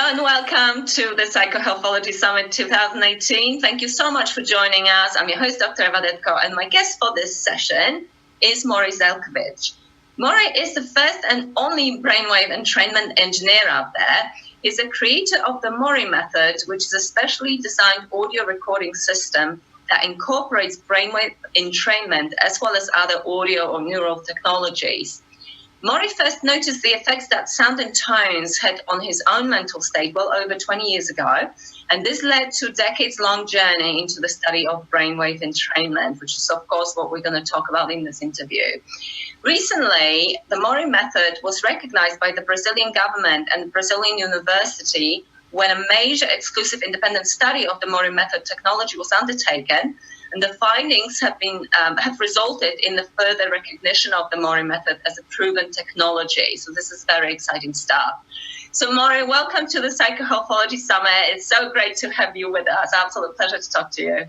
and welcome to the Psychohealthology Summit 2018. Thank you so much for joining us. I'm your host, Dr. Eva Detko, and my guest for this session is Maury Zelkovich. Maury is the first and only brainwave entrainment engineer out there. He's a creator of the Maury method, which is a specially designed audio recording system that incorporates brainwave entrainment as well as other audio or neural technologies. Maury first noticed the effects that sound and tones had on his own mental state well over 20 years ago, and this led to a decades-long journey into the study of brainwave entrainment, which is, of course, what we're going to talk about in this interview. Recently, the Maury method was recognized by the Brazilian government and Brazilian university when a major exclusive independent study of the Maury method technology was undertaken, and the findings have resulted in the further recognition of the Maury method as a proven technology. So this is very exciting stuff. So Maury, welcome to the Psychohealthology Summit. It's so great to have you with us. Absolute pleasure to talk to you.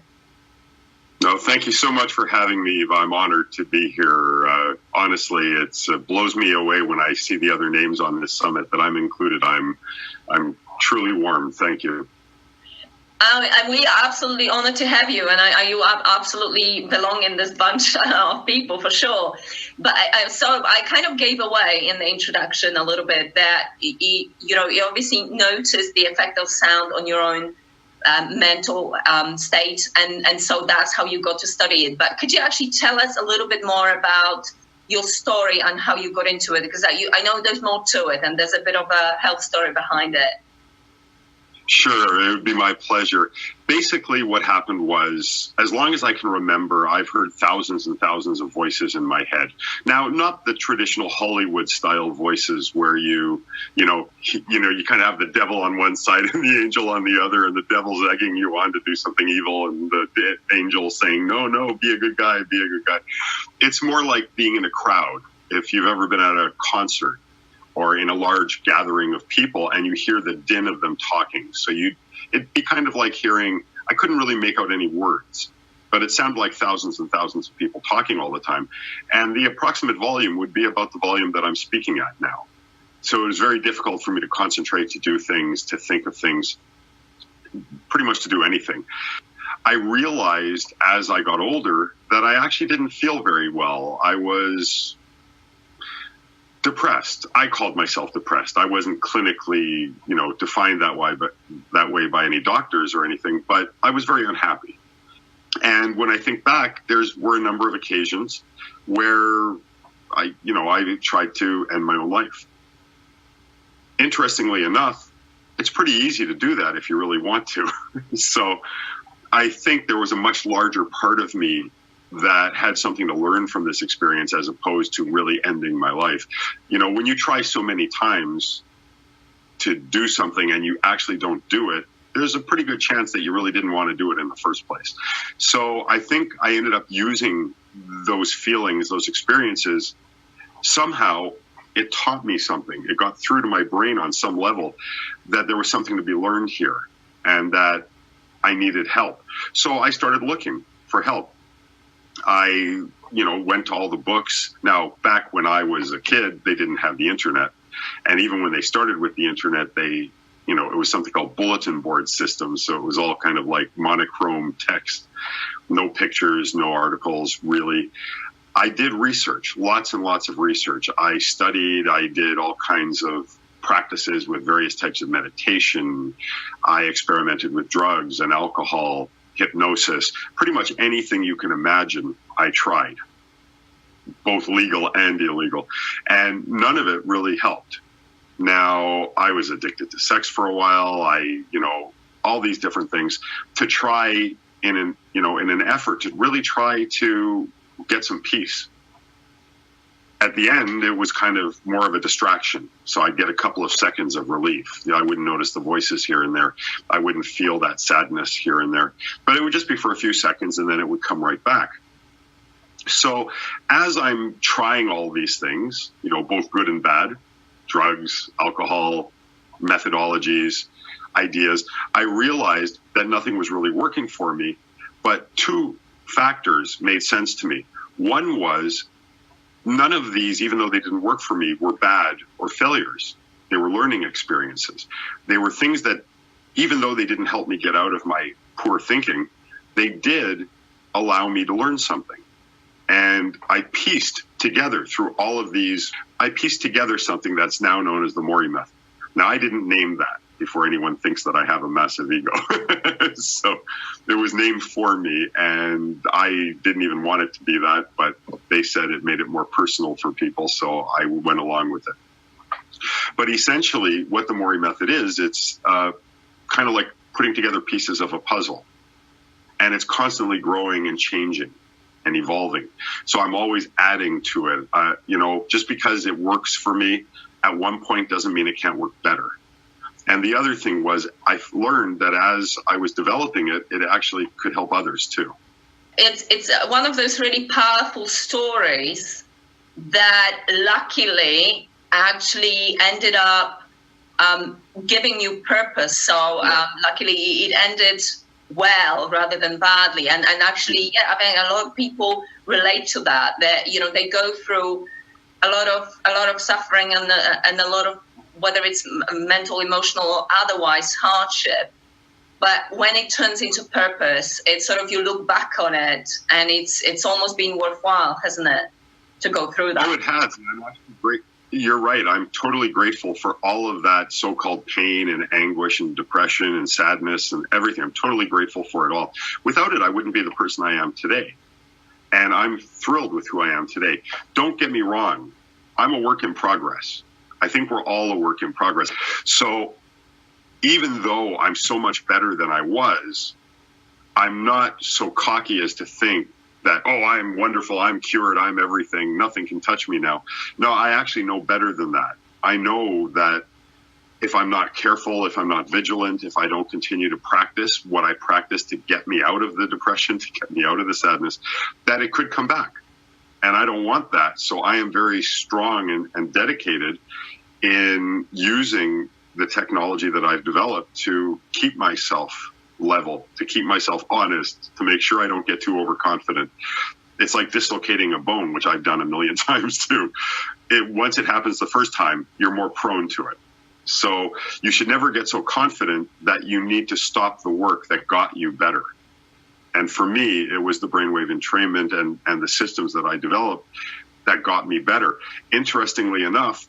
No, thank you so much for having me, Eva. I'm honored to be here. Honestly, it blows me away when I see the other names on this summit that I'm included. I'm truly warmed. Thank you. We are absolutely honored to have you, and you absolutely belong in this bunch of people for sure. But I kind of gave away in the introduction a little bit that you obviously noticed the effect of sound on your own mental state, and so that's how you got to study it. But could you actually tell us a little bit more about your story and how you got into it? Because I know there's more to it, and there's a bit of a health story behind it. Sure, it would be my pleasure. Basically, what happened was, as long as I can remember, I've heard thousands and thousands of voices in my head. Now, not the traditional Hollywood-style voices where you kind of have the devil on one side and the angel on the other, and the devil's egging you on to do something evil, and the angel saying, no, be a good guy, be a good guy. It's more like being in a crowd. If you've ever been at a concert, or in a large gathering of people, and you hear the din of them talking. So it'd be kind of like hearing, I couldn't really make out any words, but it sounded like thousands and thousands of people talking all the time. And the approximate volume would be about the volume that I'm speaking at now. So it was very difficult for me to concentrate, to do things, to think of things, pretty much to do anything. I realized as I got older that I actually didn't feel very well. I was depressed. I called myself depressed. I wasn't clinically, defined that way by any doctors or anything, but I was very unhappy. And when I think back, were a number of occasions where I tried to end my own life. Interestingly enough, it's pretty easy to do that if you really want to. So I think there was a much larger part of me that had something to learn from this experience as opposed to really ending my life. When you try so many times to do something and you actually don't do it, there's a pretty good chance that you really didn't want to do it in the first place. So I think I ended up using those feelings, those experiences. Somehow it taught me something. It got through to my brain on some level that there was something to be learned here and that I needed help. So I started looking for help. I, went to all the books. Now, back when I was a kid, they didn't have the internet. And even when they started with the internet, it was something called bulletin board systems. So it was all kind of like monochrome text, no pictures, no articles, really. I did research, lots and lots of research. I studied, I did all kinds of practices with various types of meditation. I experimented with drugs and alcohol, hypnosis, pretty much anything you can imagine, I tried, both legal and illegal, and none of it really helped. Now, I was addicted to sex for a while, all these different things to try in an effort to really try to get some peace. At the end, it was kind of more of a distraction. So I'd get a couple of seconds of relief. I wouldn't notice the voices here and there. I wouldn't feel that sadness here and there. But it would just be for a few seconds, and then it would come right back. So as I'm trying all these things, both good and bad, drugs, alcohol, methodologies, ideas, I realized that nothing was really working for me. But two factors made sense to me. One was, none of these, even though they didn't work for me, were bad or failures. They were learning experiences. They were things that, even though they didn't help me get out of my poor thinking, they did allow me to learn something. And I pieced together through all of these, I pieced together something that's now known as the Mori method. Now, I didn't name that before anyone thinks that I have a massive ego. So it was named for me, and I didn't even want it to be that, but they said it made it more personal for people, so I went along with it. But essentially, what the Mori method is, it's kind of like putting together pieces of a puzzle, and it's constantly growing and changing and evolving. So I'm always adding to it. You know, just because it works for me at one point doesn't mean it can't work better. And the other thing was, I learned that as I was developing it, it actually could help others too. It's one of those really powerful stories that luckily actually ended up giving you purpose. So luckily it ended well rather than badly. And actually, yeah, I mean, a lot of people relate to that. That, you know, they go through a lot of suffering and a lot of, whether it's mental, emotional, or otherwise, hardship. But when it turns into purpose, it's sort of, you look back on it and it's almost been worthwhile, hasn't it, to go through that? Oh, it has. And I'm actually great. You're right. I'm totally grateful for all of that so-called pain and anguish and depression and sadness and everything. I'm totally grateful for it all. Without it, I wouldn't be the person I am today. And I'm thrilled with who I am today. Don't get me wrong. I'm a work in progress. I think we're all a work in progress. So even though I'm so much better than I was, I'm not so cocky as to think that, oh, I'm wonderful, I'm cured, I'm everything, nothing can touch me now. No, I actually know better than that. I know that if I'm not careful, if I'm not vigilant, if I don't continue to practice what I practice to get me out of the depression, to get me out of the sadness, that it could come back. And I don't want that. So I am very strong and dedicated in using the technology that I've developed to keep myself level, to keep myself honest, to make sure I don't get too overconfident. It's like dislocating a bone, which I've done a million times too. Once it happens the first time, you're more prone to it. So you should never get so confident that you need to stop the work that got you better. And for me, it was the brainwave entrainment and the systems that I developed that got me better. Interestingly enough,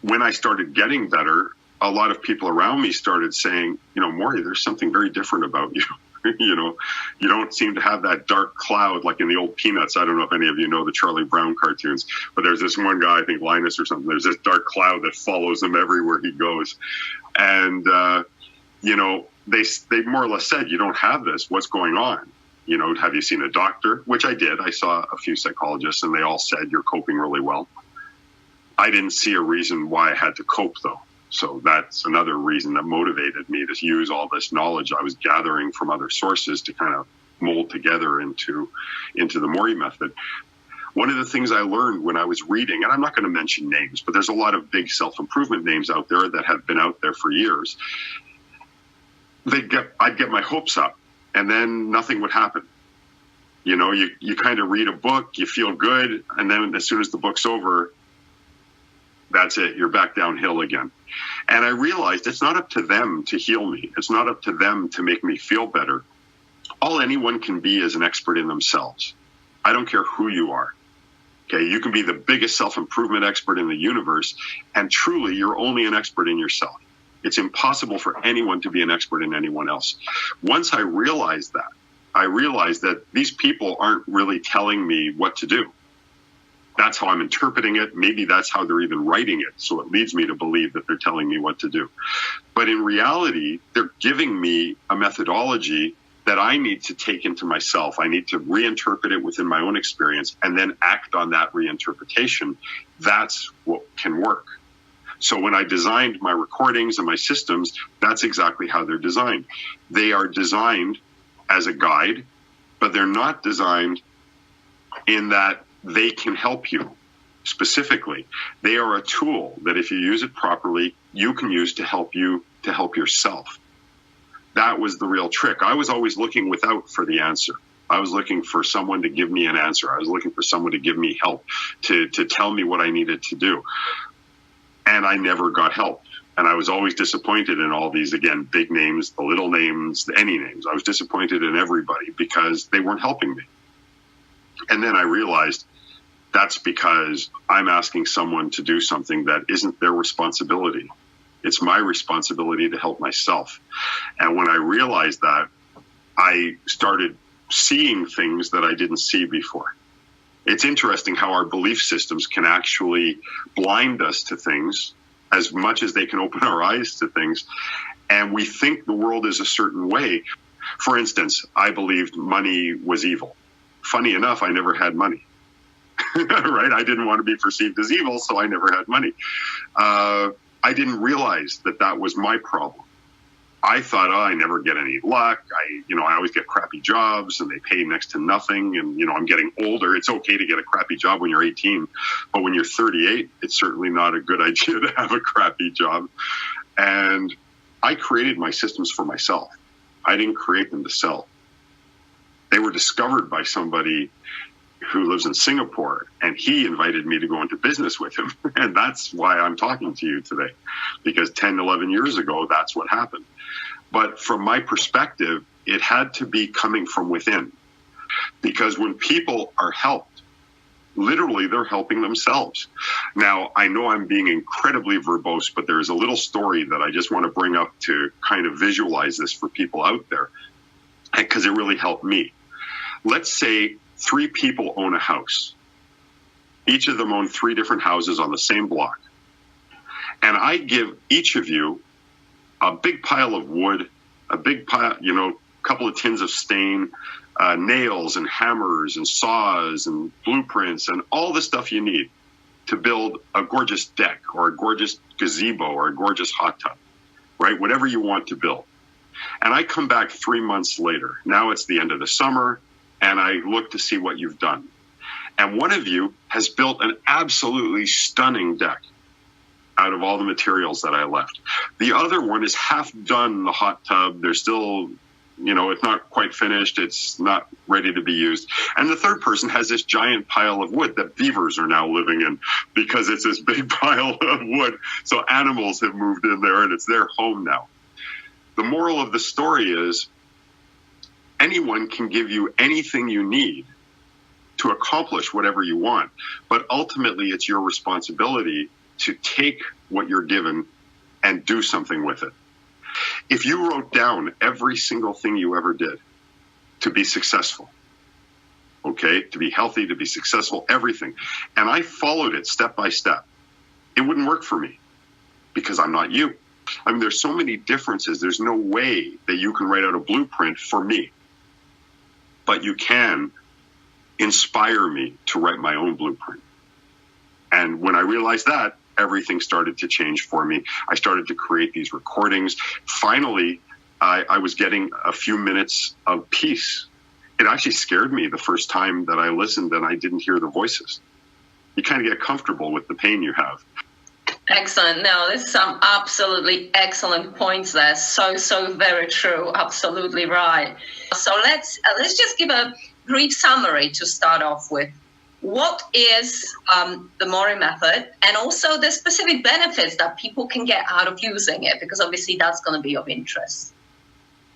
when I started getting better, a lot of people around me started saying, you know, Maury, there's something very different about you. You know, you don't seem to have that dark cloud like in the old Peanuts. I don't know if any of you know the Charlie Brown cartoons, but there's this one guy, I think Linus or something, there's this dark cloud that follows him everywhere he goes. And, you know, they more or less said, you don't have this. What's going on? You know, have you seen a doctor? Which I did. I saw a few psychologists and they all said, you're coping really well. I didn't see a reason why I had to cope, though. So that's another reason that motivated me to use all this knowledge I was gathering from other sources to kind of mold together into the Mori method. One of the things I learned when I was reading, and I'm not going to mention names, but there's a lot of big self-improvement names out there that have been out there for years. I'd get my hopes up, and then nothing would happen. You know, you kind of read a book, you feel good, and then as soon as the book's over, that's it. You're back downhill again. And I realized it's not up to them to heal me. It's not up to them to make me feel better. All anyone can be is an expert in themselves. I don't care who you are. Okay, you can be the biggest self-improvement expert in the universe, and truly you're only an expert in yourself. It's impossible for anyone to be an expert in anyone else. Once I realized that these people aren't really telling me what to do. That's how I'm interpreting it. Maybe that's how they're even writing it. So it leads me to believe that they're telling me what to do. But in reality, they're giving me a methodology that I need to take into myself. I need to reinterpret it within my own experience and then act on that reinterpretation. That's what can work. So when I designed my recordings and my systems, that's exactly how they're designed. They are designed as a guide, but they're not designed in that they can help you specifically. They are a tool that if you use it properly, you can use to help yourself. That was the real trick. I was always looking without for the answer. I was looking for someone to give me an answer. I was looking for someone to give me help, to tell me what I needed to do. And I never got help. And I was always disappointed in all these, again, big names, the little names, any names. I was disappointed in everybody because they weren't helping me. And then I realized that's because I'm asking someone to do something that isn't their responsibility. It's my responsibility to help myself. And when I realized that, I started seeing things that I didn't see before. It's interesting how our belief systems can actually blind us to things as much as they can open our eyes to things. And we think the world is a certain way. For instance, I believed money was evil. Funny enough, I never had money. Right? I didn't want to be perceived as evil, so I never had money. I didn't realize that that was my problem. I thought, I never get any luck. I always get crappy jobs and they pay next to nothing. And, I'm getting older. It's okay to get a crappy job when you're 18, but when you're 38, it's certainly not a good idea to have a crappy job. And I created my systems for myself. I didn't create them to sell. They were discovered by somebody who lives in Singapore, and he invited me to go into business with him. And that's why I'm talking to you today, because 10, 11 years ago, that's what happened. But from my perspective, it had to be coming from within, because when people are helped, literally they're helping themselves. Now, I know I'm being incredibly verbose, but there's a little story that I just want to bring up to kind of visualize this for people out there, because it really helped me. Let's say 3 people own a house. Each of them own 3 different houses on the same block. And I give each of you a big pile of wood, a big pile, couple of tins of stain, nails and hammers and saws and blueprints and all the stuff you need to build a gorgeous deck or a gorgeous gazebo or a gorgeous hot tub, right? Whatever you want to build. And I come back 3 months later. Now it's the end of the summer. And I look to see what you've done. And one of you has built an absolutely stunning deck out of all the materials that I left. The other one is half done the hot tub. They're still, it's not quite finished. It's not ready to be used. And the third person has this giant pile of wood that beavers are now living in because it's this big pile of wood. So animals have moved in there and it's their home now. The moral of the story is, anyone can give you anything you need to accomplish whatever you want. But ultimately, it's your responsibility to take what you're given and do something with it. If you wrote down every single thing you ever did to be successful, okay, to be healthy, to be successful, everything, and I followed it step by step, it wouldn't work for me because I'm not you. I mean, there's so many differences. There's no way that you can write out a blueprint for me. But you can inspire me to write my own blueprint. And when I realized that, everything started to change for me. I started to create these recordings. Finally, I was getting a few minutes of peace. It actually scared me the first time that I listened and I didn't hear the voices. You kind of get comfortable with the pain you have. Excellent. No, there's some absolutely excellent points there. So very true. Absolutely right. So let's just give a brief summary to start off with. What is the Mori method, and also the specific benefits that people can get out of using it, because obviously that's going to be of interest.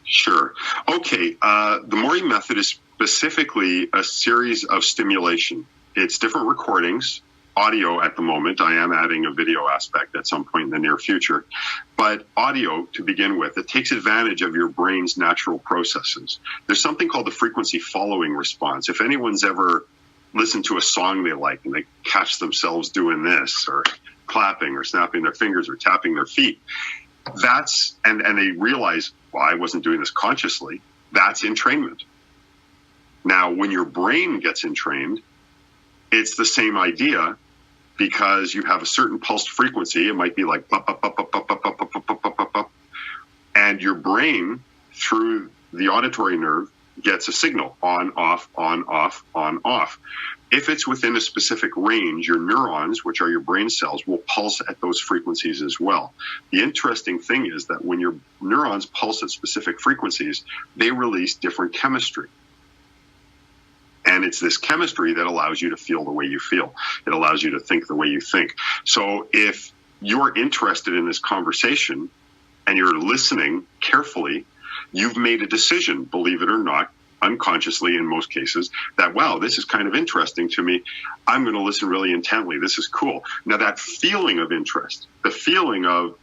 Sure. Okay. The Mori method is specifically a series of stimulation. It's different recordings. Audio at the moment. I am adding a video aspect at some point in the near future. But audio, to begin with, it takes advantage of your brain's natural processes. There's something called the frequency following response. If anyone's ever listened to a song they like and they catch themselves doing this or clapping or snapping their fingers or tapping their feet, that's, and they realize, well, I wasn't doing this consciously, that's entrainment. Now, when your brain gets entrained, it's the same idea, because you have a certain pulsed frequency. It might be like pop, pop, pop, pop, pop, pop, pop, pop, pop, pop, pop, pop. And your brain, through the auditory nerve, gets a signal on, off, on, off, on, off. If it's within a specific range, your neurons, which are your brain cells, will pulse at those frequencies as well. The interesting thing is that when your neurons pulse at specific frequencies, they release different chemistry. And it's this chemistry that allows you to feel the way you feel. It allows you to think the way you think. So if you're interested in this conversation and you're listening carefully, you've made a decision, believe it or not, unconsciously in most cases, that, wow, this is kind of interesting to me. I'm going to listen really intently. This is cool. Now, that feeling of interest, the feeling of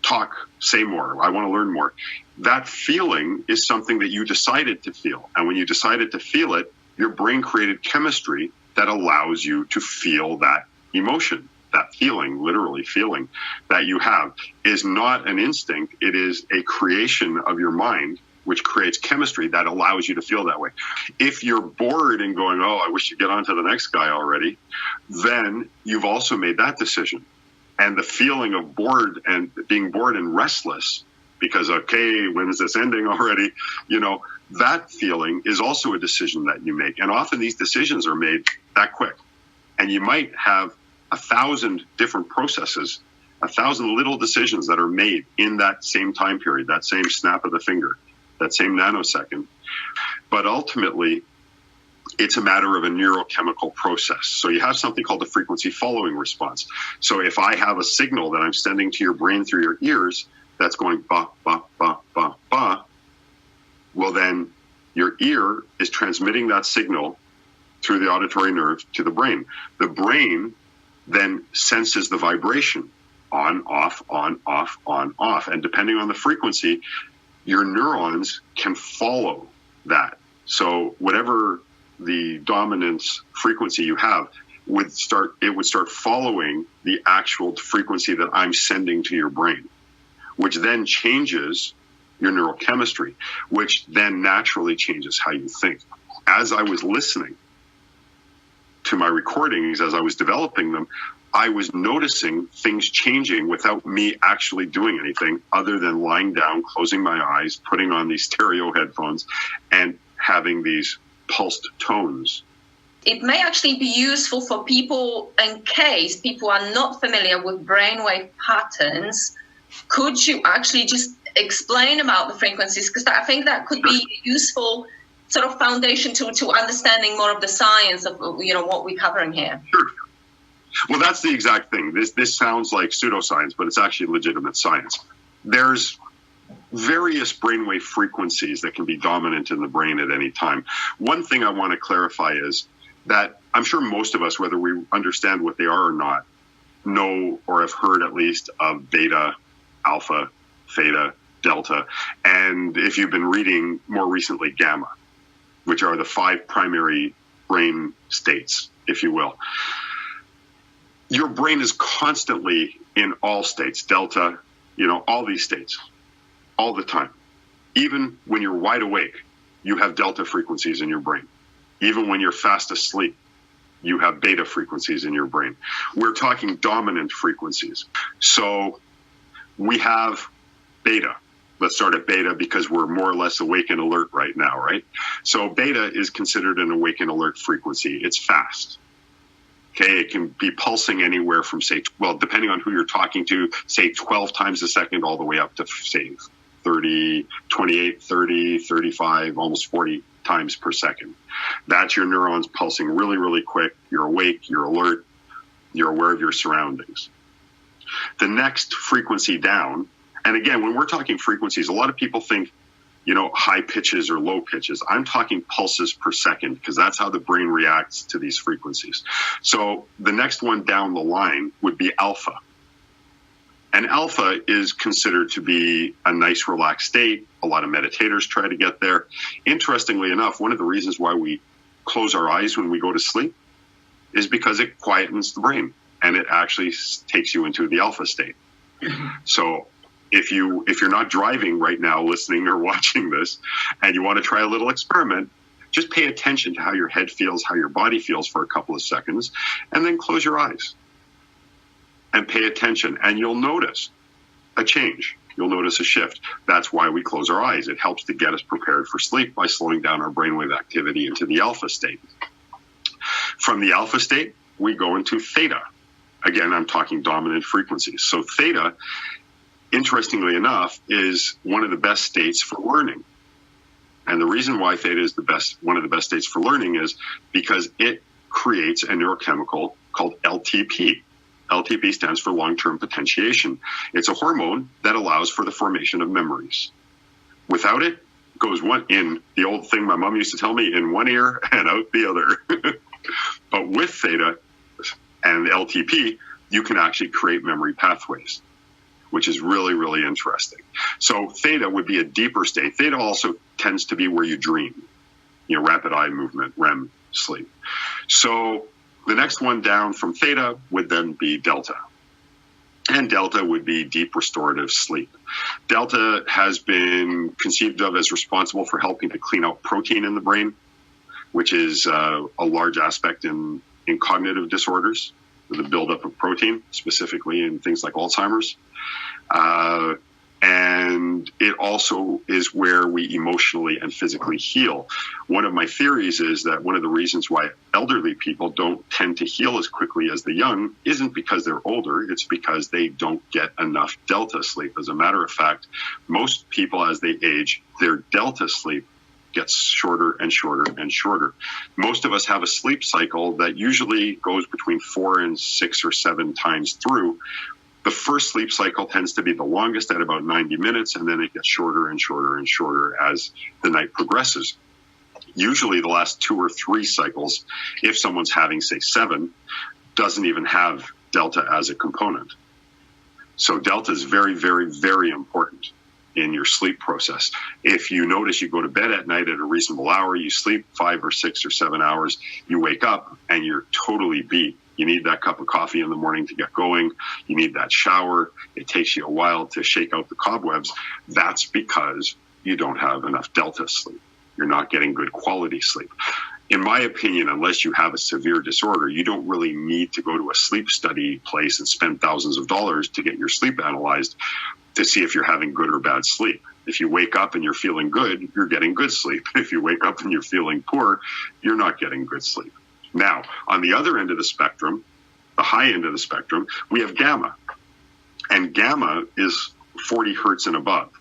talk, say more, I want to learn more, that feeling is something that you decided to feel. And when you decided to feel it, your brain created chemistry that allows you to feel that emotion. That feeling, literally feeling that you have, is not an instinct. It is a creation of your mind, which creates chemistry that allows you to feel that way. If you're bored and going, oh, I wish you'd get on to the next guy already, then you've also made that decision. And the feeling of bored and being bored and restless because, okay, when is this ending already? You know, that feeling is also a decision that you make. And often these decisions are made that quick. And you might have 1,000 different processes, 1,000 little decisions that are made in that same time period, that same snap of the finger, that same nanosecond. But ultimately, it's a matter of a neurochemical process. So you have something called the frequency following response. So if I have a signal that I'm sending to your brain through your ears that's going ba, ba, ba, ba, ba, well, then your ear is transmitting that signal through the auditory nerve to the brain. The brain then senses the vibration on, off, on, off, on, off. And depending on the frequency, your neurons can follow that. So whatever the dominance frequency you have would start following the actual frequency that I'm sending to your brain, which then changes your neurochemistry, which then naturally changes how you think. As I was listening to my recordings, as I was developing them, I was noticing things changing without me actually doing anything other than lying down, closing my eyes, putting on these stereo headphones, and having these pulsed tones. It may actually be useful for people in case people are not familiar with brainwave patterns. Could you actually just explain about the frequencies? Because I think that could be useful sort of foundation to understanding more of the science of, you know, what we're covering here. Sure. Well, that's the exact thing. This sounds like pseudoscience, but it's actually legitimate science. There's various brainwave frequencies that can be dominant in the brain at any time. One thing I want to clarify is that I'm sure most of us, whether we understand what they are or not, know or have heard at least of beta, alpha, theta, delta, and if you've been reading more recently, gamma, which are the 5 primary brain states, if you will. Your brain is constantly in all states, delta, you know, all these states, all the time. Even when you're wide awake, you have delta frequencies in your brain. Even when you're fast asleep, you have beta frequencies in your brain. We're talking dominant frequencies. So we have beta. Let's start at beta because we're more or less awake and alert right now, right? So beta is considered an awake and alert frequency. It's fast. Okay, it can be pulsing anywhere from, say, well, depending on who you're talking to, say 12 times a second all the way up to, say, 30, 28, 30, 35, almost 40 times per second. That's your neurons pulsing really, really quick. You're awake, you're alert, you're aware of your surroundings. The next frequency down, and again, when we're talking frequencies, a lot of people think, you know, high pitches or low pitches. I'm talking pulses per second because that's how the brain reacts to these frequencies. So the next one down the line would be alpha. And alpha is considered to be a nice relaxed state. A lot of meditators try to get there. Interestingly enough, one of the reasons why we close our eyes when we go to sleep is because it quietens the brain and it actually takes you into the alpha state. So if you're not driving right now, listening or watching this, and you want to try a little experiment, just pay attention to how your head feels, how your body feels for a couple of seconds, and then close your eyes and pay attention, and you'll notice a change. You'll notice a shift. That's why we close our eyes. It helps to get us prepared for sleep by slowing down our brainwave activity into the alpha state. From the alpha state, we go into theta. Again, I'm talking dominant frequencies. So theta, interestingly enough, is one of the best states for learning. And the reason why theta is one of the best states for learning is because it creates a neurochemical called LTP. LTP stands for long-term potentiation. It's a hormone that allows for the formation of memories. Without it, goes one in the old thing my mom used to tell me, in one ear and out the other. But with theta and LTP, you can actually create memory pathways, which is really, really interesting. So theta would be a deeper state. Theta also tends to be where you dream, rapid eye movement, REM sleep. So the next one down from theta would then be delta. And delta would be deep restorative sleep. Delta has been conceived of as responsible for helping to clean out protein in the brain, which is a large aspect in cognitive disorders, the buildup of protein, specifically in things like Alzheimer's. And it also is where we emotionally and physically heal. One of my theories is that one of the reasons why elderly people don't tend to heal as quickly as the young isn't because they're older, it's because they don't get enough delta sleep. As a matter of fact, most people as they age, their delta sleep gets shorter and shorter and shorter. Most of us have a sleep cycle that usually goes between 4 and 6 or 7 times through. The first sleep cycle tends to be the longest at about 90 minutes, and then it gets shorter and shorter and shorter as the night progresses. Usually the last 2 or 3 cycles, if someone's having, say, 7, doesn't even have delta as a component. So delta is very, very, very important in your sleep process. If you notice you go to bed at night at a reasonable hour, you sleep 5 or 6 or 7 hours, you wake up and you're totally beat. You need that cup of coffee in the morning to get going. You need that shower. It takes you a while to shake out the cobwebs. That's because you don't have enough delta sleep. You're not getting good quality sleep. In my opinion, unless you have a severe disorder, you don't really need to go to a sleep study place and spend thousands of dollars to get your sleep analyzed to see if you're having good or bad sleep. If you wake up and you're feeling good, you're getting good sleep. If you wake up and you're feeling poor, you're not getting good sleep. Now, on the other end of the spectrum, the high end of the spectrum, we have gamma. And gamma is 40 hertz and above,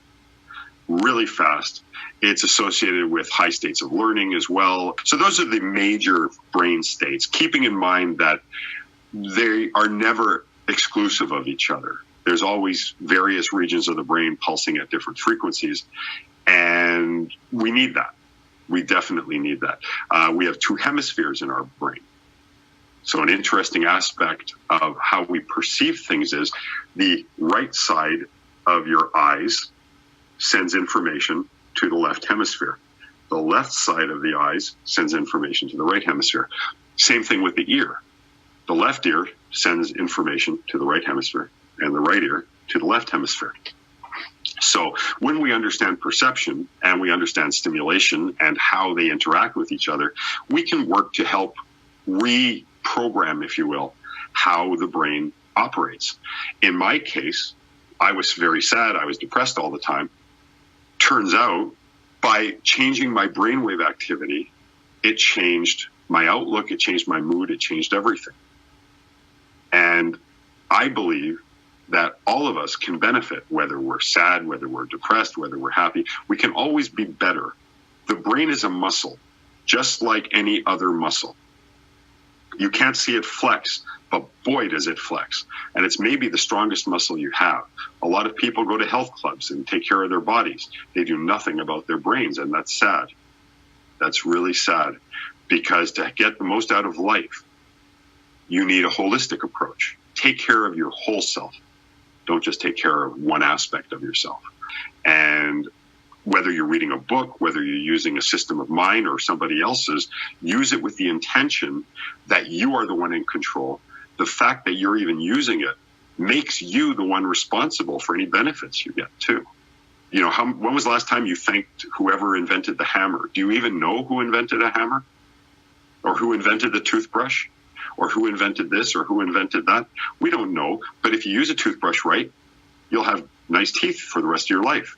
really fast. It's associated with high states of learning as well. So those are the major brain states, keeping in mind that they are never exclusive of each other. There's always various regions of the brain pulsing at different frequencies, and we need that. We definitely need that. We have 2 hemispheres in our brain. So an interesting aspect of how we perceive things is the right side of your eyes sends information to the left hemisphere. The left side of the eyes sends information to the right hemisphere. Same thing with the ear. The left ear sends information to the right hemisphere and the right ear to the left hemisphere. So when we understand perception and we understand stimulation and how they interact with each other, we can work to help reprogram, if you will, how the brain operates. In my case, I was very sad. I was depressed all the time. Turns out, by changing my brainwave activity, it changed my outlook, it changed my mood, it changed everything. And I believe that all of us can benefit, whether we're sad, whether we're depressed, whether we're happy. We can always be better. The brain is a muscle, just like any other muscle. You can't see it flex, but boy, does it flex. And it's maybe the strongest muscle you have. A lot of people go to health clubs and take care of their bodies. They do nothing about their brains, and that's sad. That's really sad, because to get the most out of life, you need a holistic approach. Take care of your whole self. Don't just take care of one aspect of yourself. And whether you're reading a book, whether you're using a system of mine or somebody else's, use it with the intention that you are the one in control. The fact that you're even using it makes you the one responsible for any benefits you get too. When was the last time you thanked whoever invented the hammer? Do you even know who invented a hammer? Or who invented the toothbrush? Or who invented this or who invented that? We don't know. But if you use a toothbrush right, you'll have nice teeth for the rest of your life.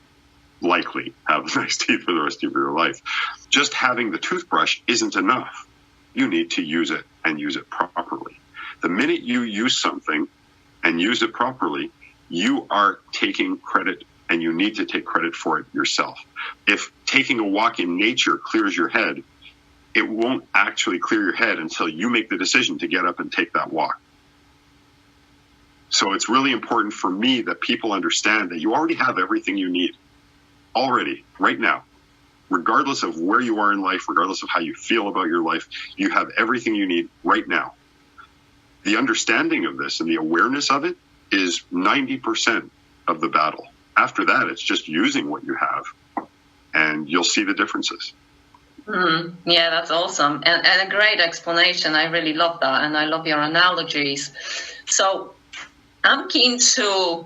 Likely have nice teeth for the rest of your life. Just having the toothbrush isn't enough. You need to use it and use it properly. The minute you use something and use it properly, you are taking credit, and you need to take credit for it yourself. If taking a walk in nature clears your head, it won't actually clear your head until you make the decision to get up and take that walk. So it's really important for me that people understand that you already have everything you need already, right now. Regardless of where you are in life, regardless of how you feel about your life, you have everything you need right now. The understanding of this and the awareness of it is 90% of the battle. After that, it's just using what you have, and you'll see the differences. Yeah, that's awesome. And a great explanation. I really love that. And I love your analogies. So I'm keen to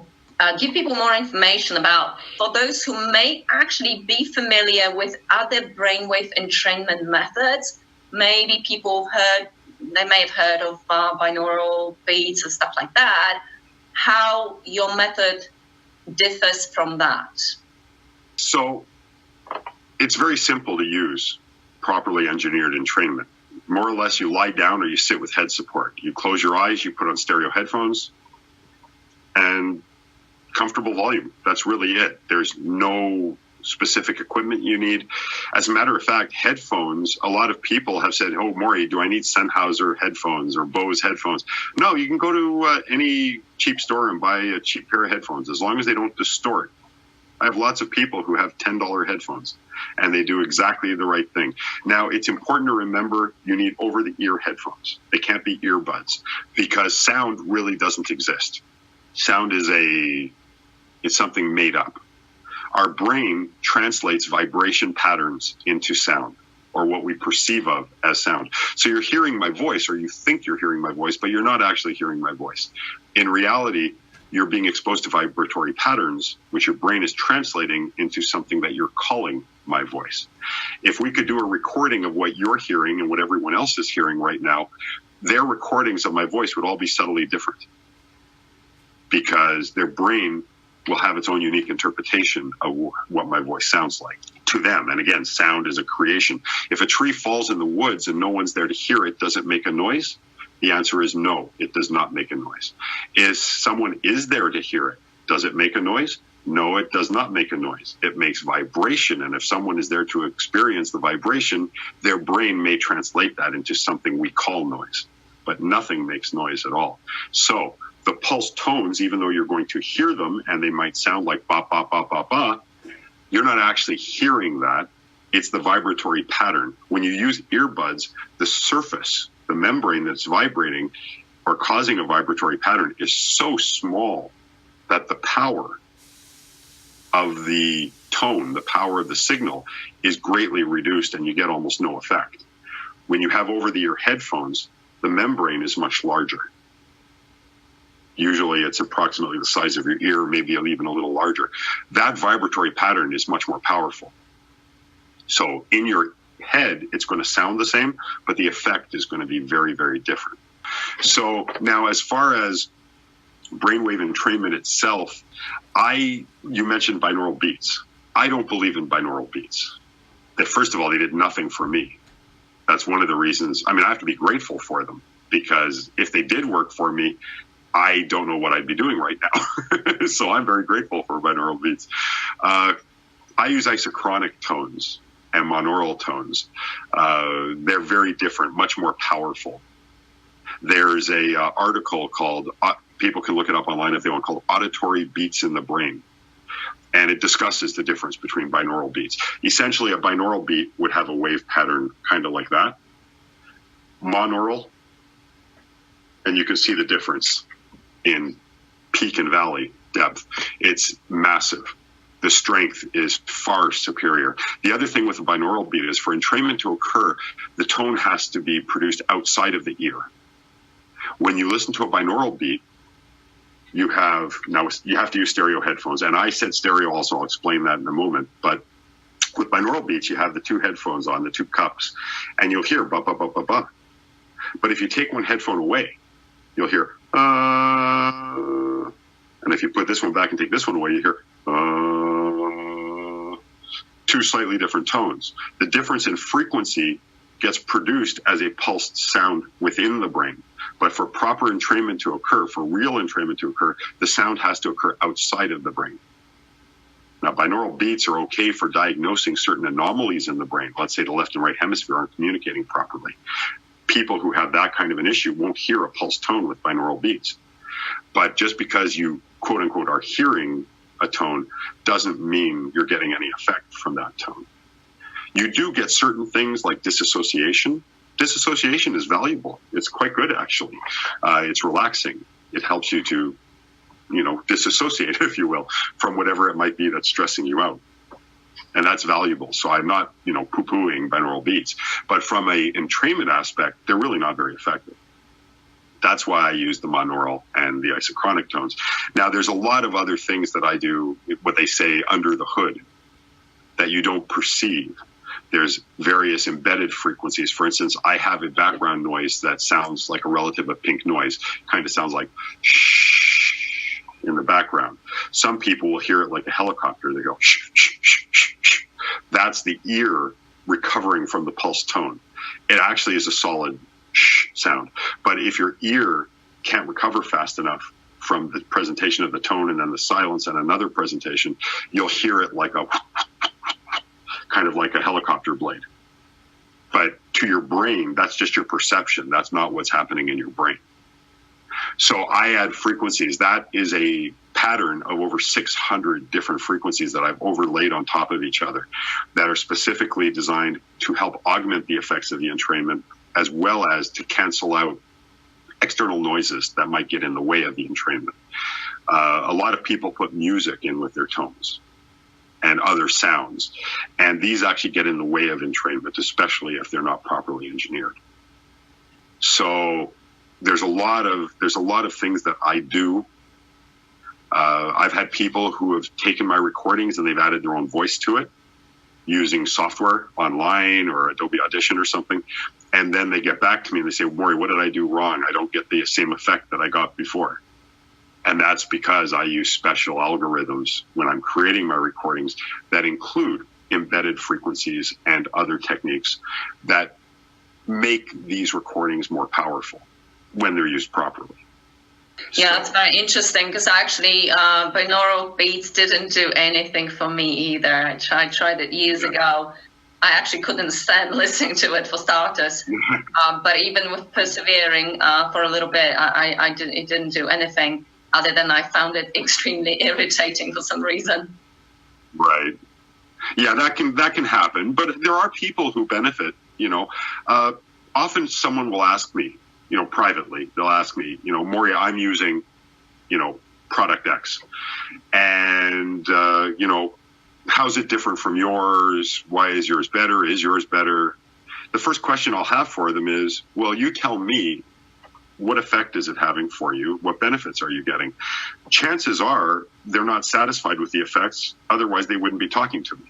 give people more information about, for those who may actually be familiar with other brainwave entrainment methods, maybe they may have heard of binaural beats and stuff like that, how your method differs from that. So it's very simple to use properly engineered entrainment. More or less, you lie down or you sit with head support. You close your eyes, you put on stereo headphones, and comfortable volume. That's really it. There's no specific equipment you need. As a matter of fact, headphones, a lot of people have said, oh, Maury, do I need Sennheiser headphones or Bose headphones? No, you can go to any cheap store and buy a cheap pair of headphones, as long as they don't distort. I have lots of people who have $10 headphones, and they do exactly the right thing. Now, it's important to remember you need over-the-ear headphones. They can't be earbuds, because sound really doesn't exist. Sound is it's something made up. Our brain translates vibration patterns into sound, or what we perceive of as sound. So you're hearing my voice, or you think you're hearing my voice, but you're not actually hearing my voice. In reality, you're being exposed to vibratory patterns, which your brain is translating into something that you're calling my voice. If we could do a recording of what you're hearing and what everyone else is hearing right now, their recordings of my voice would all be subtly different, because their brain will have its own unique interpretation of what my voice sounds like to them. And again, sound is a creation. If a tree falls in the woods and no one's there to hear it, does it make a noise? The answer is no, it does not make a noise. If someone is there to hear it, does it make a noise? No, it does not make a noise. It makes vibration. And if someone is there to experience the vibration, their brain may translate that into something we call noise. But nothing makes noise at all. So the pulse tones, even though you're going to hear them and they might sound like ba, ba, ba, ba, ba, you're not actually hearing that. It's the vibratory pattern. When you use earbuds, the surface, the membrane that's vibrating or causing a vibratory pattern is so small that the power of the tone, the power of the signal, is greatly reduced, and you get almost no effect. When you have over-the-ear headphones, the membrane is much larger. Usually it's approximately the size of your ear, maybe even a little larger. That vibratory pattern is much more powerful. So in your head, it's going to sound the same, but the effect is going to be very, very different. So now, as far as brainwave entrainment itself, you mentioned binaural beats. I don't believe in binaural beats. First of all, they did nothing for me. That's one of the reasons. I mean, I have to be grateful for them, because if they did work for me, I don't know what I'd be doing right now. So I'm very grateful for binaural beats. I use isochronic tones and monaural tones. They're very different, much more powerful. There's a article called, people can look it up online if they want, called Auditory Beats in the Brain. And it discusses the difference between binaural beats. Essentially, a binaural beat would have a wave pattern kind of like that. Monaural, and you can see the difference in peak and valley depth. It's massive. The strength is far superior. The other thing with a binaural beat is, for entrainment to occur, the tone has to be produced outside of the ear. When you listen to a binaural beat, you have to use stereo headphones. And I said stereo also, I'll explain that in a moment. But with binaural beats, you have the two headphones on, the two cups, and you'll hear ba, ba, ba, ba, ba. But if you take one headphone away, you'll hear, and if you put this one back and take this one away, you hear, two slightly different tones. The difference in frequency gets produced as a pulsed sound within the brain. But for proper entrainment to occur, for real entrainment to occur, the sound has to occur outside of the brain. Now, binaural beats are okay for diagnosing certain anomalies in the brain. Let's say the left and right hemisphere aren't communicating properly. People who have that kind of an issue won't hear a pulse tone with binaural beats. But just because you, quote unquote, are hearing a tone doesn't mean you're getting any effect from that tone. You do get certain things like disassociation. Disassociation is valuable. It's quite good, actually. It's relaxing. It helps you to, disassociate, if you will, from whatever it might be that's stressing you out. And that's valuable. So I'm not, poo-pooing binaural beats. But from a entrainment aspect, they're really not very effective. That's why I use the monaural and the isochronic tones. Now, there's a lot of other things that I do, what they say under the hood, that you don't perceive. There's various embedded frequencies. For instance, I have a background noise that sounds like a relative of pink noise. Kind of sounds like shh in the background. Some people will hear it like a helicopter. They go shh, shh, shh, shh, shh. That's the ear recovering from the pulse tone. It actually is a solid shh sound. But if your ear can't recover fast enough from the presentation of the tone and then the silence and another presentation, you'll hear it like a kind of like a helicopter blade. But to your brain, that's just your perception. That's not what's happening in your brain. So I add frequencies. That is a pattern of over 600 different frequencies that I've overlaid on top of each other that are specifically designed to help augment the effects of the entrainment, as well as to cancel out external noises that might get in the way of the entrainment. A lot of people put music in with their tones and other sounds, and these actually get in the way of entrainment, especially if they're not properly engineered. So there's a lot of things that I do. I've had people who have taken my recordings and they've added their own voice to it using software online or Adobe Audition or something. And then they get back to me and they say, Maury, what did I do wrong? I don't get the same effect that I got before. And that's because I use special algorithms when I'm creating my recordings that include embedded frequencies and other techniques that make these recordings more powerful when they're used properly. Yeah, that's very interesting because actually binaural beats didn't do anything for me either. I tried it years ago. I actually couldn't stand listening to it for starters. But even with persevering for a little bit, it didn't do anything other than I found it extremely irritating for some reason. Right. Yeah, that can happen. But there are people who benefit, often someone will ask me, privately, they'll ask me, Maury, I'm using, product X. And, how's it different from yours? Why is yours better? Is yours better? The first question I'll have for them is, well, you tell me, what effect is it having for you? What benefits are you getting? Chances are they're not satisfied with the effects. Otherwise, they wouldn't be talking to me.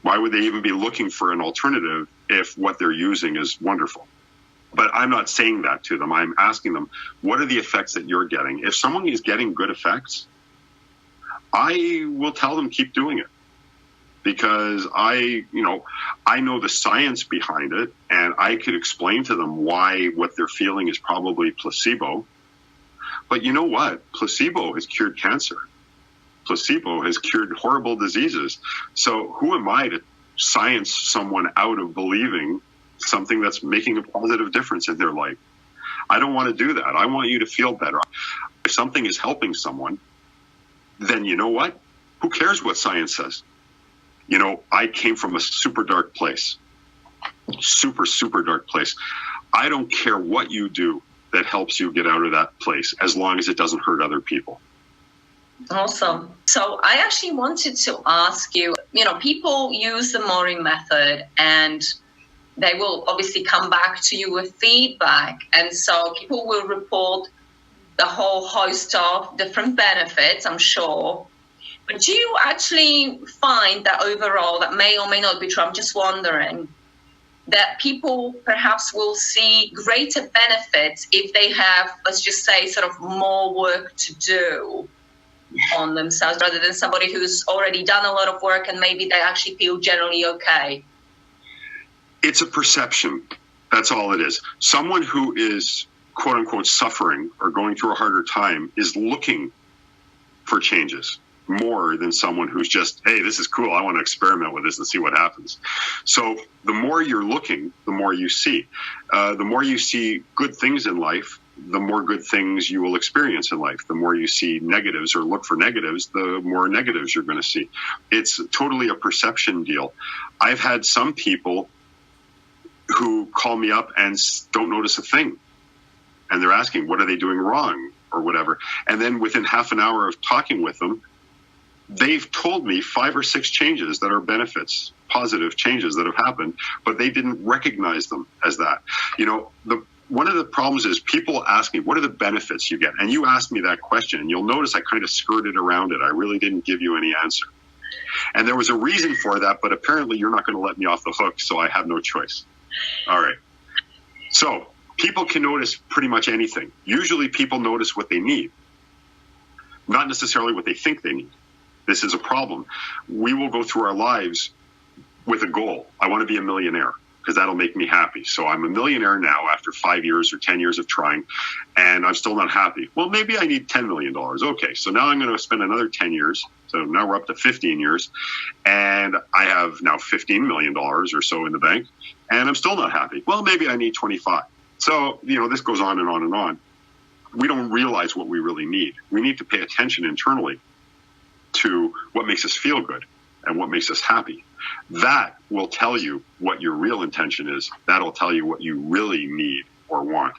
Why would they even be looking for an alternative if what they're using is wonderful? But I'm not saying that to them. I'm asking them, what are the effects that you're getting? If someone is getting good effects, I will tell them keep doing it. Because I know the science behind it, and I could explain to them why what they're feeling is probably placebo. But you know what? Placebo has cured cancer. Placebo has cured horrible diseases. So who am I to science someone out of believing something that's making a positive difference in their life? I don't want to do that. I want you to feel better. If something is helping someone, then you know what? Who cares what science says? I came from a super dark place. Super, super dark place. I don't care what you do that helps you get out of that place, as long as it doesn't hurt other people. Awesome. So I actually wanted to ask you, people use the Maury method and they will obviously come back to you with feedback. And so people will report the whole host of different benefits, I'm sure. But do you actually find that overall, that may or may not be true, I'm just wondering, that people perhaps will see greater benefits if they have, let's just say, sort of more work to do on themselves rather than somebody who's already done a lot of work and maybe they actually feel generally okay? It's a perception. That's all it is. Someone who is, quote unquote, suffering or going through a harder time is looking for changes more than someone who's just, hey, this is cool, I want to experiment with this and see what happens. So the more you're looking, the more you see. The more you see good things in life, the more good things you will experience in life. The more you see negatives or look for negatives, the more negatives you're going to see. It's totally a perception deal. I've had some people who call me up and don't notice a thing. And they're asking, what are they doing wrong or whatever? And then within half an hour of talking with them, they've told me 5 or 6 changes that are benefits, positive changes that have happened, but they didn't recognize them as that. You know, one of the problems is people ask me, what are the benefits you get? And you asked me that question, and you'll notice I kind of skirted around it. I really didn't give you any answer. And there was a reason for that, but apparently you're not going to let me off the hook, so I have no choice. All right. So people can notice pretty much anything. Usually people notice what they need, not necessarily what they think they need. This is a problem. We will go through our lives with a goal. I want to be a millionaire because that'll make me happy. So I'm a millionaire now after 5 years or 10 years of trying, and I'm still not happy. Well, maybe I need $10 million. Okay, so now I'm going to spend another 10 years. So now we're up to 15 years, and I have now $15 million or so in the bank, and I'm still not happy. Well, maybe I need 25. So, you know, this goes on and on and on. We don't realize what we really need. We need to pay attention internally to what makes us feel good and what makes us happy. That will tell you what your real intention is. That'll tell you what you really need or want.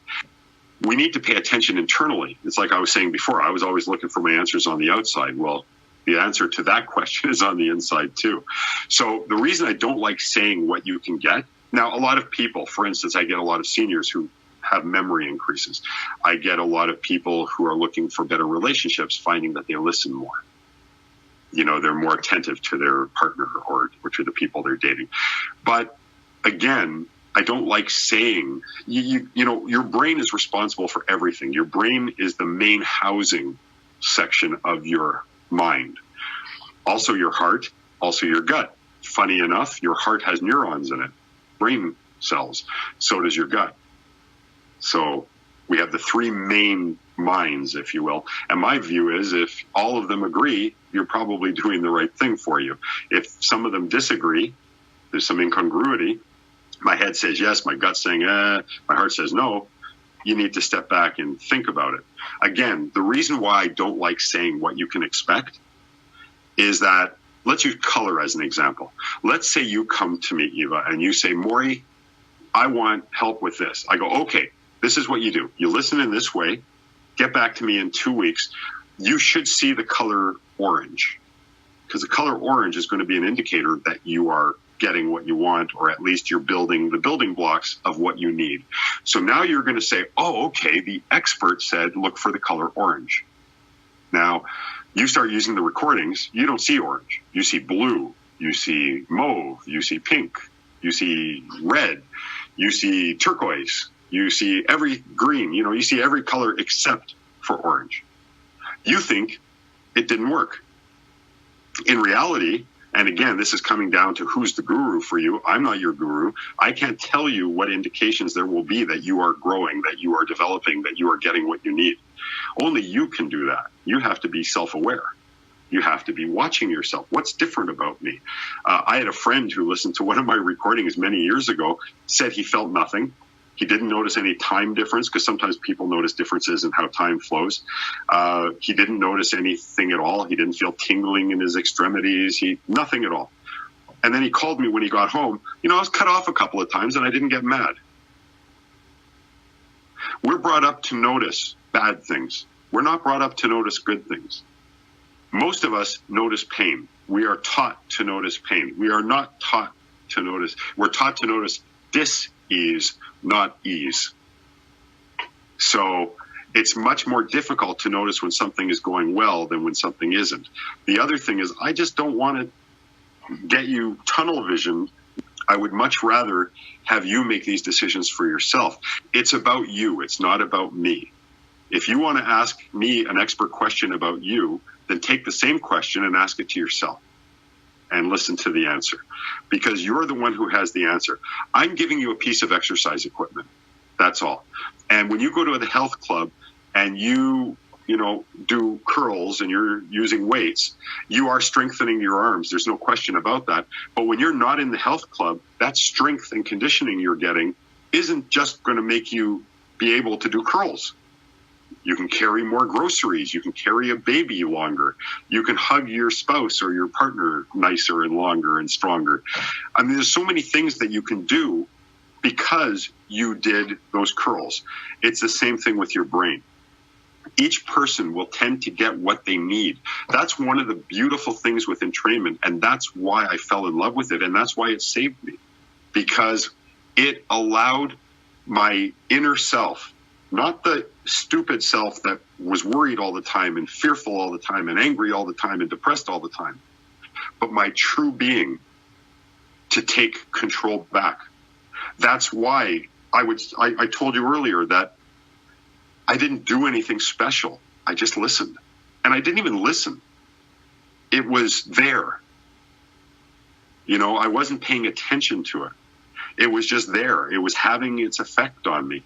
We need to pay attention internally. It's like I was saying before, I was always looking for my answers on the outside. Well, the answer to that question is on the inside too. So the reason I don't like saying what you can get, now a lot of people, for instance, I get a lot of seniors who have memory increases. I get a lot of people who are looking for better relationships, finding that they listen more. You know, they're more attentive to their partner or to the people they're dating. But again, I don't like saying, you know, your brain is responsible for everything. Your brain is the main housing section of your mind. Also your heart, also your gut. Funny enough, your heart has neurons in it, brain cells. So does your gut. So we have the 3 main minds, if you will. And my view is if all of them agree, you're probably doing the right thing for you. If some of them disagree, there's some incongruity. My head says yes, my gut's saying my heart says no. You need to step back and think about it. Again, the reason why I don't like saying what you can expect is that, let's use color as an example. Let's say you come to me, Eva, and you say, Maury, I want help with this. I go, okay, this is what you do. You listen in this way. Get back to me in 2 weeks. You should see the color orange, because the color orange is going to be an indicator that you are getting what you want, or at least you're building the building blocks of what you need. So now you're going to say, oh, okay, the expert said, look for the color orange. Now you start using the recordings. You don't see orange. You see blue. You see mauve. You see pink. You see red. You see turquoise. You see every green, you know, you see every color except for orange. You think it didn't work. In reality, and again, this is coming down to who's the guru for you. I'm not your guru. I can't tell you what indications there will be that you are growing, that you are developing, that you are getting what you need. Only you can do that. You have to be self-aware. You have to be watching yourself. What's different about me? I had a friend who listened to one of my recordings many years ago, said he felt nothing. He didn't notice any time difference, because sometimes people notice differences in how time flows. He didn't notice anything at all. He didn't feel tingling in his extremities. Nothing at all. And then he called me when he got home. You know, I was cut off a couple of times and I didn't get mad. We're brought up to notice bad things. We're not brought up to notice good things. Most of us notice pain. We are taught to notice pain. We are not taught to notice. We're taught to notice dis-ease, not ease. So it's much more difficult to notice when something is going well than when something isn't. The other thing is, I just don't want to get you tunnel vision. I would much rather have you make these decisions for yourself. It's about you. It's not about me. If you want to ask me an expert question about you, then take the same question and ask it to yourself and listen to the answer, because you're the one who has the answer. I'm giving you a piece of exercise equipment. That's all. And when you go to the health club and you do curls and you're using weights, you are strengthening your arms. There's no question about that. But when you're not in the health club, that strength and conditioning you're getting isn't just going to make you be able to do curls. You can carry more groceries. You can carry a baby longer. You can hug your spouse or your partner nicer and longer and stronger. I mean, there's so many things that you can do because you did those curls. It's the same thing with your brain. Each person will tend to get what they need. That's one of the beautiful things with entrainment, and that's why I fell in love with it, and that's why it saved me, because it allowed my inner self, not the stupid self that was worried all the time and fearful all the time and angry all the time and depressed all the time, but my true being, to take control back. That's why I told you earlier that I didn't do anything special. I just listened. And I didn't even listen. It was there. You know, I wasn't paying attention to it. It was just there. It was having its effect on me.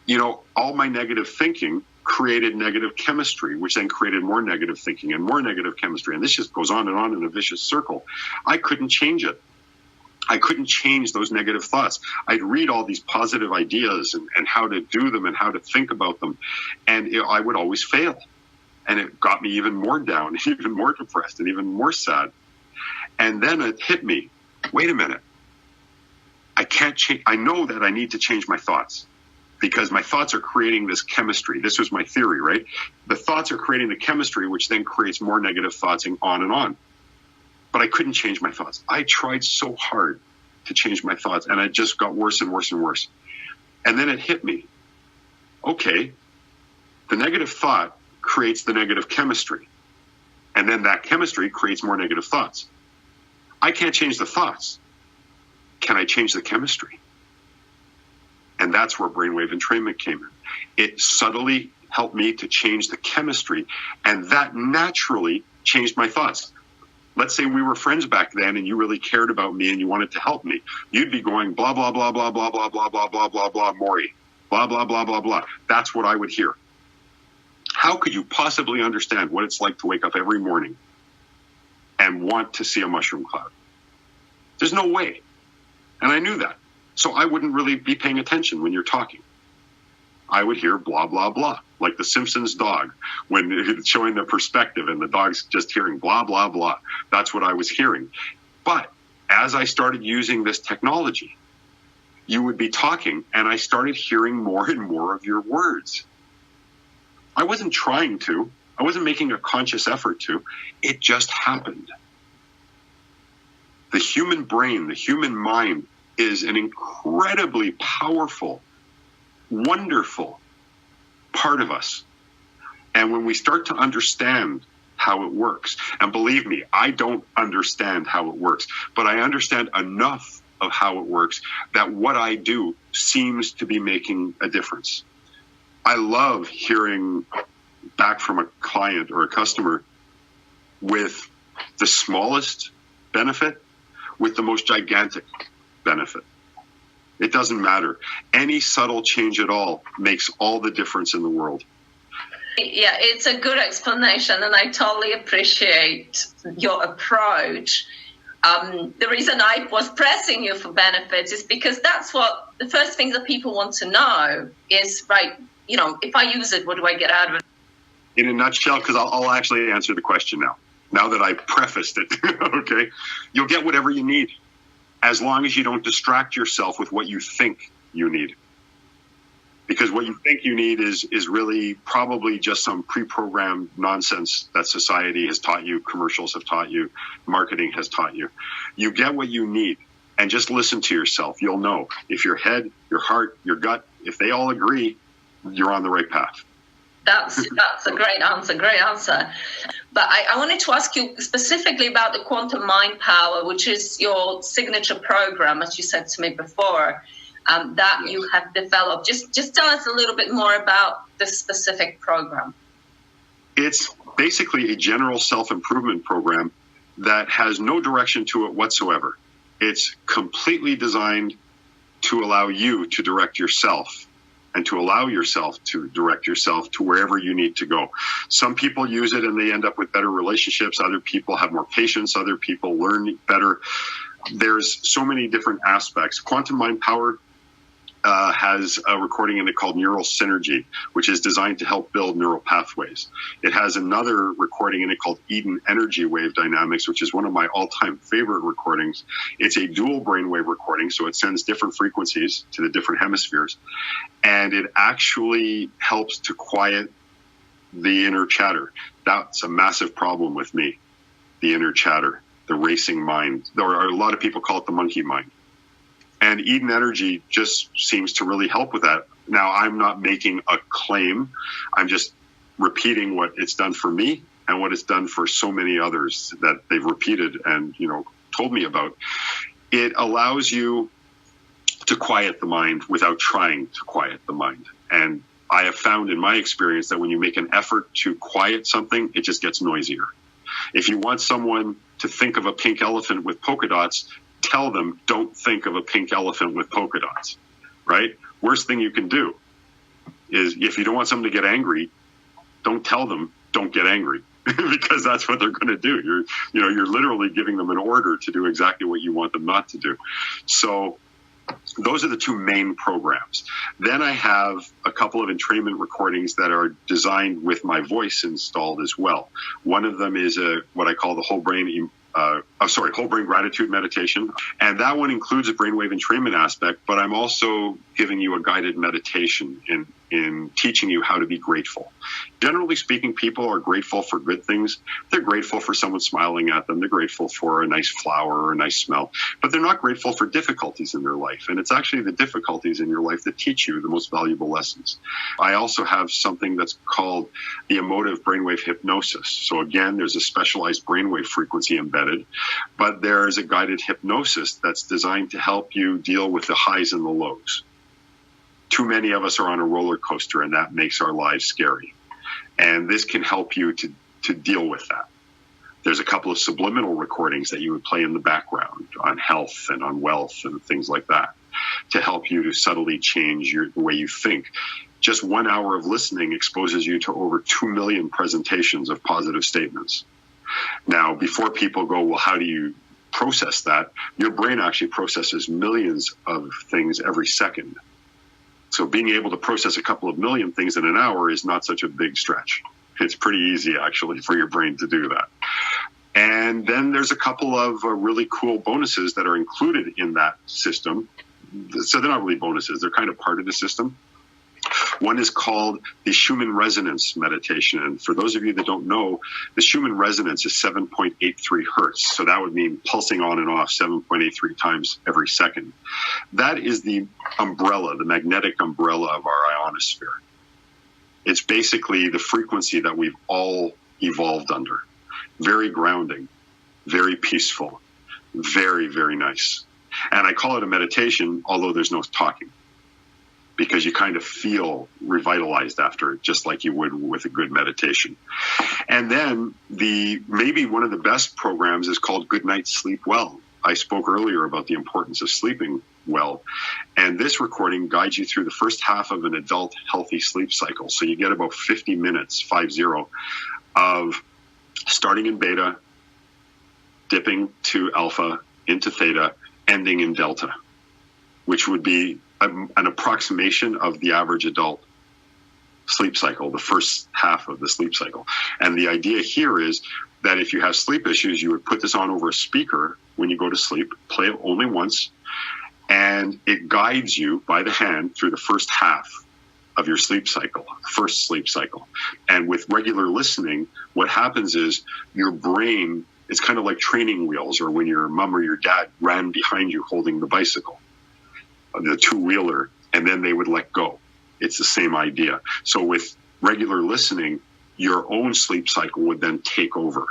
You know, all my negative thinking created negative chemistry, which then created more negative thinking and more negative chemistry. And this just goes on and on in a vicious circle. I couldn't change it. I couldn't change those negative thoughts. I'd read all these positive ideas and how to do them and how to think about them. And I would always fail. And it got me even more down, even more depressed, and even more sad. And then it hit me. Wait a minute. I can't change. I know that I need to change my thoughts because my thoughts are creating this chemistry. This was my theory, right? The thoughts are creating the chemistry, which then creates more negative thoughts and on and on. But I couldn't change my thoughts. I tried so hard to change my thoughts, and it just got worse and worse and worse. And then it hit me. Okay, the negative thought creates the negative chemistry. And then that chemistry creates more negative thoughts. I can't change the thoughts. Can I change the chemistry? And that's where brainwave entrainment came in. It subtly helped me to change the chemistry, and that naturally changed my thoughts. Let's say we were friends back then and you really cared about me and you wanted to help me. You'd be going, blah, blah, blah, blah, blah, blah, blah, blah, blah, blah, blah, Maury. Blah, blah, blah, blah, blah. That's what I would hear. How could you possibly understand what it's like to wake up every morning and want to see a mushroom cloud? There's no way. And I knew that. So I wouldn't really be paying attention when you're talking. I would hear blah, blah, blah, like the Simpsons dog when it's showing the perspective and the dog's just hearing blah, blah, blah. That's what I was hearing. But as I started using this technology, you would be talking and I started hearing more and more of your words. I wasn't trying to. I wasn't making a conscious effort to. It just happened. The human brain, the human mind is an incredibly powerful, wonderful part of us. And when we start to understand how it works, and believe me, I don't understand how it works, but I understand enough of how it works that what I do seems to be making a difference. I love hearing back from a client or a customer with the smallest benefit with the most gigantic benefit. It doesn't matter. Any subtle change at all makes all the difference in the world. Yeah, it's a good explanation, and I totally appreciate your approach. The reason I was pressing you for benefits is because that's what the first thing that people want to know is, right, you know, if I use it, what do I get out of it? In a nutshell, because I'll actually answer the question now that I've prefaced it, okay? You'll get whatever you need as long as you don't distract yourself with what you think you need. Because what you think you need is really probably just some pre-programmed nonsense that society has taught you, commercials have taught you, marketing has taught you. You get what you need and just listen to yourself. You'll know if your head, your heart, your gut, if they all agree, you're on the right path. That's a great answer. But I wanted to ask you specifically about the Quantum Mind Power, which is your signature program, as you said to me before, that you have developed. Just tell us a little bit more about this specific program. It's basically a general self-improvement program that has no direction to it whatsoever. It's completely designed to allow you to direct yourself and to allow yourself to direct yourself to wherever you need to go. Some people use it and they end up with better relationships. Other people have more patience. Other people learn better. There's so many different aspects. Quantum Mind Power has a recording in it called Neural Synergy, which is designed to help build neural pathways. It has another recording in it called Eden Energy Wave Dynamics, which is one of my all-time favorite recordings. It's a dual brainwave recording, so it sends different frequencies to the different hemispheres, and it actually helps to quiet the inner chatter. That's a massive problem with me, the inner chatter, the racing mind. There are a lot of people call it the monkey mind. And Eden Energy just seems to really help with that. Now, I'm not making a claim. I'm just repeating what it's done for me and what it's done for so many others that they've repeated and, told me about. It allows you to quiet the mind without trying to quiet the mind. And I have found in my experience that when you make an effort to quiet something, it just gets noisier. If you want someone to think of a pink elephant with polka dots, tell them, don't think of a pink elephant with polka dots, right? Worst thing you can do is if you don't want someone to get angry, don't tell them, don't get angry, because that's what they're going to do. You're literally giving them an order to do exactly what you want them not to do. So those are the two main programs. Then I have a couple of entrainment recordings that are designed with my voice installed as well. One of them is what I call the whole brain gratitude meditation. And that one includes a brainwave entrainment aspect, but I'm also giving you a guided meditation in teaching you how to be grateful. Generally speaking, people are grateful for good things. They're grateful for someone smiling at them. They're grateful for a nice flower or a nice smell, but they're not grateful for difficulties in their life. And it's actually the difficulties in your life that teach you the most valuable lessons. I also have something that's called the emotive brainwave hypnosis. So again, there's a specialized brainwave frequency embedded, but there is a guided hypnosis that's designed to help you deal with the highs and the lows. Too many of us are on a roller coaster, and that makes our lives scary. And this can help you to deal with that. There's a couple of subliminal recordings that you would play in the background on health and on wealth and things like that to help you to subtly change the way you think. Just 1 hour of listening exposes you to over 2 million presentations of positive statements. Now, before people go, well, how do you process that? Your brain actually processes millions of things every second. So being able to process a couple of million things in an hour is not such a big stretch. It's pretty easy, actually, for your brain to do that. And then there's a couple of really cool bonuses that are included in that system. So they're not really bonuses. They're kind of part of the system. One is called the Schumann resonance meditation. And for those of you that don't know, the Schumann resonance is 7.83 hertz. So that would mean pulsing on and off 7.83 times every second. That is the umbrella, the magnetic umbrella of our ionosphere. It's basically the frequency that we've all evolved under. Very grounding, very peaceful, very, very nice. And I call it a meditation, although there's no talking, because you kind of feel revitalized after it, just like you would with a good meditation. And then maybe one of the best programs is called Good Night Sleep Well. I spoke earlier about the importance of sleeping well. And this recording guides you through the first half of an adult healthy sleep cycle. So you get about 50 minutes, 50, of starting in beta, dipping to alpha, into theta, ending in delta, which would be an approximation of the average adult sleep cycle, the first half of the sleep cycle. And the idea here is that if you have sleep issues, you would put this on over a speaker when you go to sleep, play it only once, and it guides you by the hand through the first half of your sleep cycle, first sleep cycle. And with regular listening, what happens is your brain is kind of like training wheels, or when your mom or your dad ran behind you holding the bicycle, the two-wheeler, and then they would let go. It's the same idea. So with regular listening, your own sleep cycle would then take over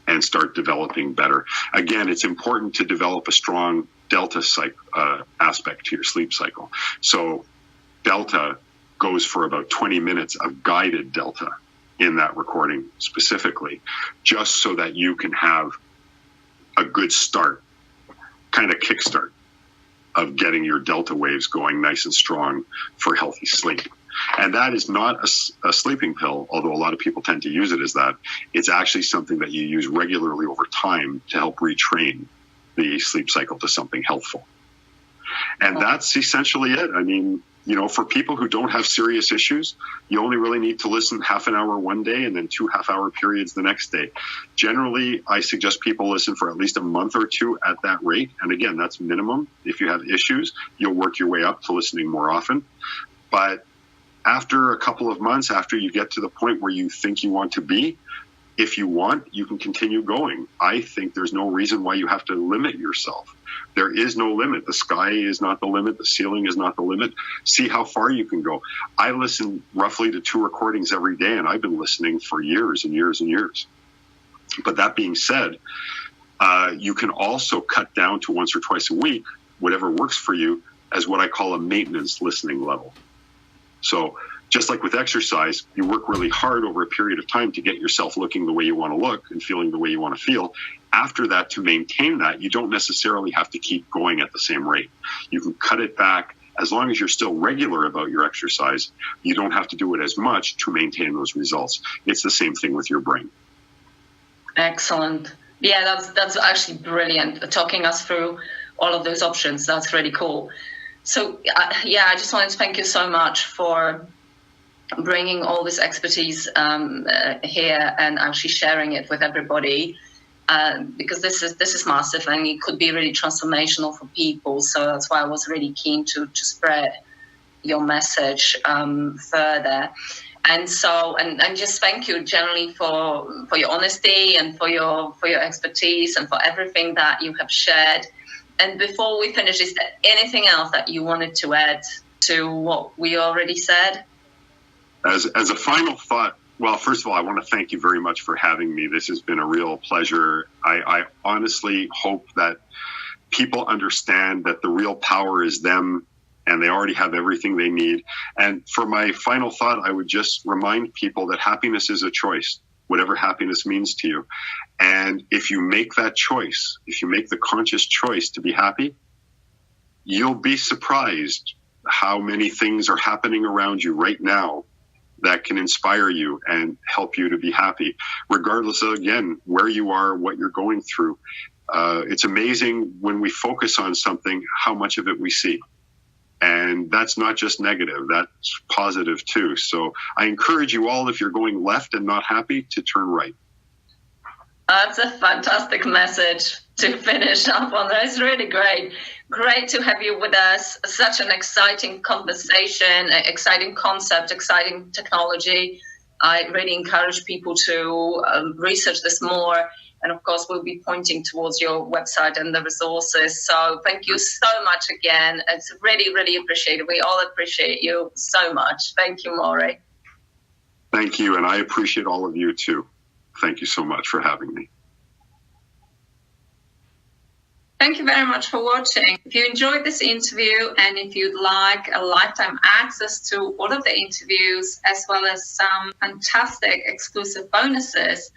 and start developing better. Again, it's important to develop a strong delta aspect to your sleep cycle. So delta goes for about 20 minutes of guided delta in that recording specifically, just so that you can have a good start, kind of kickstart of getting your delta waves going nice and strong for healthy sleep. And that is not a sleeping pill, although a lot of people tend to use it as that. It's actually something that you use regularly over time to help retrain the sleep cycle to something healthful. And that's essentially it. I mean, you know, for people who don't have serious issues, you only really need to listen half an hour one day and then 2 half-hour periods the next day. Generally, I suggest people listen for at least a month or two at that rate. And again, that's minimum. If you have issues, you'll work your way up to listening more often. But after a couple of months, after you get to the point where you think you want to be, if you want, you can continue going. I think there's no reason why you have to limit yourself. There is no limit. The sky is not the limit. The ceiling is not the limit. See how far you can go. I listen roughly to 2 recordings every day, and I've been listening for years and years and years. But that being said, you can also cut down to once or twice a week, whatever works for you, as what I call a maintenance listening level. So just like with exercise, you work really hard over a period of time to get yourself looking the way you want to look and feeling the way you want to feel. After that, to maintain that, you don't necessarily have to keep going at the same rate. You can cut it back. As long as you're still regular about your exercise, you don't have to do it as much to maintain those results. It's the same thing with your brain. Excellent. Yeah, that's actually brilliant, talking us through all of those options. That's really cool. So, I just wanted to thank you so much for bringing all this expertise here and actually sharing it with everybody, because this is massive and it could be really transformational for people. So that's why I was really keen to spread your message further. And so, and just thank you generally for your honesty and for your expertise and for everything that you have shared. And before we finish, is there anything else that you wanted to add to what we already said? As a final thought, well, first of all, I want to thank you very much for having me. This has been a real pleasure. I honestly hope that people understand that the real power is them and they already have everything they need. And for my final thought, I would just remind people that happiness is a choice, whatever happiness means to you. And if you make that choice, if you make the conscious choice to be happy, you'll be surprised how many things are happening around you right now that can inspire you and help you to be happy, regardless of, again, where you are, what you're going through. It's amazing when we focus on something, how much of it we see. And that's not just negative, that's positive too. So I encourage you all, if you're going left and not happy, to turn right. That's a fantastic message to finish up on. That's really great. Great to have you with us. Such an exciting conversation, exciting concept, exciting technology. I really encourage people to research this more. And of course, we'll be pointing towards your website and the resources. So thank you so much again. It's really, really appreciated. We all appreciate you so much. Thank you, Maury. Thank you. And I appreciate all of you too. Thank you so much for having me. Thank you very much for watching. If you enjoyed this interview and if you'd like a lifetime access to all of the interviews as well as some fantastic exclusive bonuses,